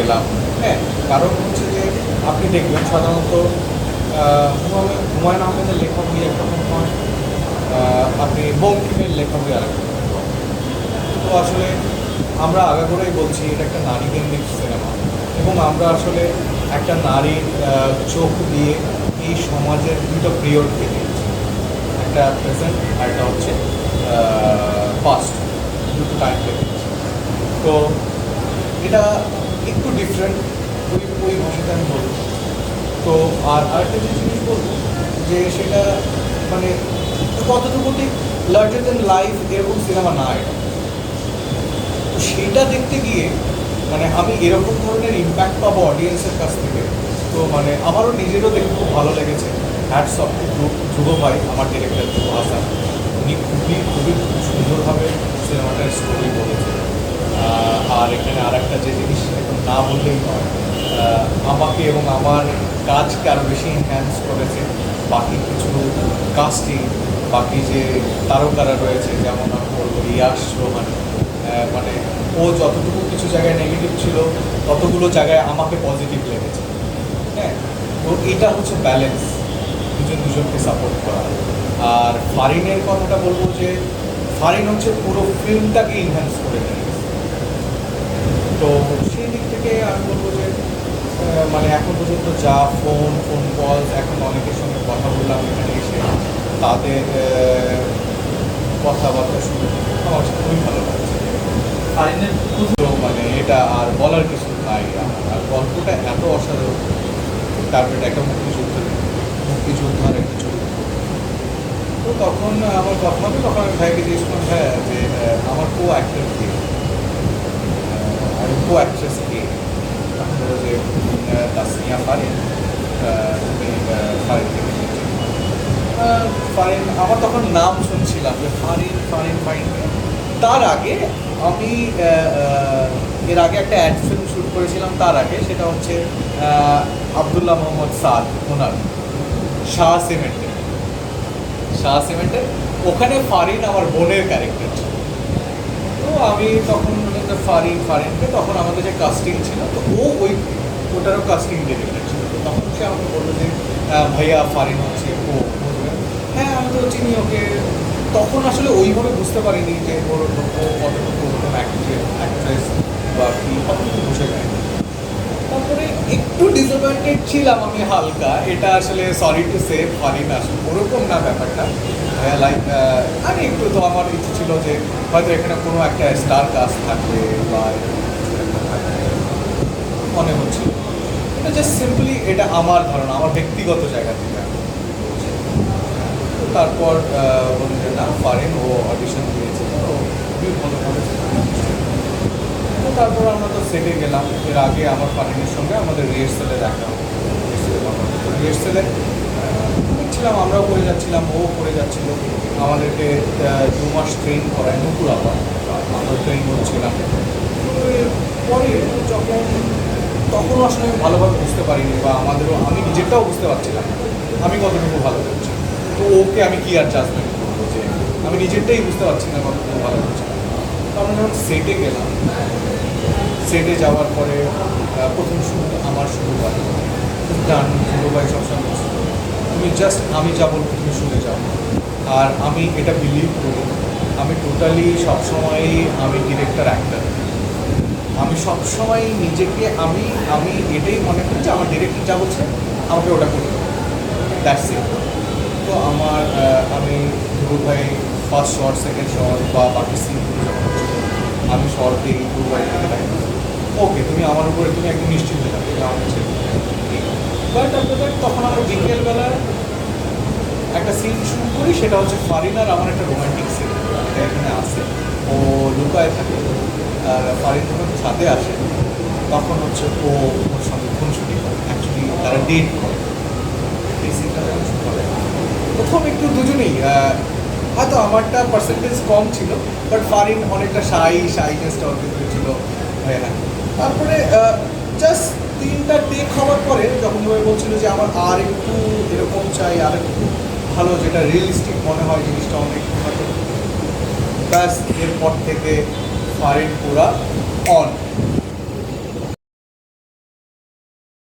গেলাম। হ্যাঁ, কারণ হচ্ছে যে আপনি দেখবেন সাধারণত হুমায়ুন আহমেদের লেখা বই একরকম হয়, আপনি বঙ্কিমের লেখা বই আরেকরকম হয়। তো আসলে আমরা আগাগোড়াই বলছি এটা একটা নারী কেন্দ্রিক সিনেমা, এবং আমরা আসলে একটা নারীর চোখ দিয়ে এই সমাজের দুটো পিরিয়ড দেখেছি, একটা প্রেজেন্ট আর একটা হচ্ছে পাস্ট, দুটো টাইম দেখেছি। তো এটা একটু ডিফারেন্ট, ওই ভাষাতে আমি বলবো। তো আর আরেকটা যে জিনিস বলবো যে সেটা মানে কতটুকু ঠিক লার্জার দেন লাইফ এরকম সিনেমা না এটা। তো সেইটা দেখতে গিয়ে মানে আমি এরকম ধরনের ইম্প্যাক্ট পাবো অডিয়েন্সের কাছ থেকে, তো মানে আমারও নিজেরও দেখে খুব ভালো লেগেছে। হ্যাটস অফ টু ধ্রুব ভাই, আমার ডিরেক্টর ধ্রুব হাসান, উনি খুবই খুবই খুব সুন্দরভাবে সিনেমাটার স্টোরি বলেছে। আর এখানে আর একটা যে জিনিস এখন না বললেই নয়, আমাকে এবং আমার কাজকে আরও বেশি এনহ্যান্স করেছে বাকি কিছু কাস্টিং, বাকি যে তারকারা রয়েছে, যেমন আমি বলবো ইয়াশ রোহান, মানে ও যতটুকু কিছু জায়গায় নেগেটিভ ছিল ততগুলো জায়গায় আমাকে পজিটিভ লেগেছে। হ্যাঁ, তো এটা হচ্ছে ব্যালেন্স, দুজনকে সাপোর্ট করা। আর ফারিনের কথাটা বলবো যে ফারিন হচ্ছে পুরো ফিল্মটাকে ইনহ্যান্স করে নিয়ে গেছে। তো সেই দিক থেকে আমি বলবো যে মানে এখন পর্যন্ত যা ফোন কলস, এখন অনেকের সঙ্গে কথা বললাম এখানে এসে, তাদের কথাবার্তা শুনে আমার খুবই ভালো লাগছে। ফারিনের মানে এটা আর বলার কিছু নাই আমার। আর গল্পটা এত অসাধারণ, তারপরে একটা মুক্তিযোদ্ধার একটা চরিত্র। তো তখন আমার কথা হবে, তখন আমি ভাইকে জিজ্ঞেস করলাম হ্যাঁ যে আমার অ্যাক্টর কে, আর অ্যাক্ট্রেস কে? তখন বললো যে তাসনিয়া ফারিন, তুমি ফারিনকে দেখেছি। ফারিন, আমার তখন নাম শুনছিলাম যে ফারিন ফারিন ফারিন। তার আগে আমি এর আগে একটা অ্যাড ফিল্ম শ্যুট করেছিলাম, তার আগে সেটা হচ্ছে আবদুল্লাহ মোহাম্মদ সাদ, ওনার শাহ সিমেন্টে ওখানে ফারিন আমার বোনের ক্যারেক্টার ছিল। তো আমি তখন ফারিনকে তখন আমাদের যে কাস্টিং ছিল, তো ওটারও কাস্টিং ডিরেক্টর ছিল। তো তখন সে আমাকে বললো যে ভাইয়া ফারিন হচ্ছে ও বলবেন। হ্যাঁ, আমি তো চিনি ওকে। তখন আসলে ওইভাবে বুঝতে পারিনি যে ওর ও কতটুকু ওরকম অ্যাক্ট্রেস বা কি, কতটুকু বুঝে যায়। তারপরে একটু ডিসঅ্যাপয়েন্টেড ছিলাম আমি হালকা, এটা আসলে সরি টু সে, ফারিন আসলে ওরকম না ব্যাপারটা। লাইক আমি একটু, তো আমার ইচ্ছে ছিল যে হয়তো এখানে কোনো একটা স্টার কাস্ট থাকবে বা মনে হচ্ছিল। এটা জাস্ট সিম্পলি এটা আমার ধারণা, আমার ব্যক্তিগত জায়গা থেকে আমি বলছি। তো তারপর বলুন যে না, ফারিন ও অডিশন দিয়েছে, তো খুবই ভালো করেছে। তো তারপর আমরা তো সেটে গেলাম। এর আগে আমার ফারিনের সঙ্গে আমাদের রিহার্সেলে দেখা হতো। রিহার্সেলে ছিলাম, আমরাও করে যাচ্ছিলাম, ও করে যাচ্ছিল। আমাদেরকে 2 মাস ট্রেন করায় নতুন, আবার আমরা ট্রেন করছিলাম। তো পরে যখন তখনও আসলে আমি ভালোভাবে বুঝতে পারিনি, বা আমি নিজেরটাও বুঝতে পারছিলাম না আমি কতটুকু ভালো করছি। তো ওকে আমি কি আর জাজমেন্ট করবো, যে আমি নিজেরটাই বুঝতে পারছি না কতটুকু ভালো করছি। তো আমরা যখন সেটে গেলাম, সেটে যাওয়ার পরে প্রথম শুরু আমার শুরু হয় গান, ছোটো ভাই সবসময় তুমি জাস্ট আমি যা বলবো তুমি শুনে যাও। আর আমি এটা বিলিভ করি, আমি টোটালি সবসময়ই আমি ডিরেক্টর অ্যাক্টর, আমি সবসময় নিজেকে আমি এটাই মনে করি যে আমার ডিরেক্টর যা বলছে আমাকে ওটা করতে হবে, দ্যাটস ইট। তো আমি ধ্রুব ভাই ফার্স্ট শর্ট, সেকেন্ড শর্ট বা বাকি সিনগুলো যখন হচ্ছিল, আমি শর্ট দিই, ধ্রুব ভাই থেকে থাকি ওকে তুমি আমার উপরে তুমি একদম নিশ্চিন্ত থাকবে, এটা আমার ছেলে। বাট আপনাদের তখন আমরা বিকেলবেলা একটা সিন শুরু করি, সেটা হচ্ছে ফারিন আর আমার একটা রোম্যান্টিক সিন, এটা এখানে আসে, ও লুকায় থাকে। ফারিন যখন ছাদে আসে তখন হচ্ছে ওর সঙ্গে খুনসুটি করে, অ্যাকচুয়ালি তারা ডেট করে। এই সিনটা করে প্রথম একটু দুজনেই, হয়তো আমারটা পার্সেন্টেজ কম ছিল, বাট ফারিন অনেকটা শাইনেসটা ওর ভিতরে ছিল। হ্যাঁ, তারপরে জাস্ট 3টা টেক হওয়ার পরে যখন ওই বলছিল যে আমার আর একটু এরকম চাই, আর একটু ভালো, যেটা রিয়েলিস্টিক মনে হয় জিনিসটা অনেক হয়তো, ব্যাস এরপর থেকে ফারিন পুরা অন।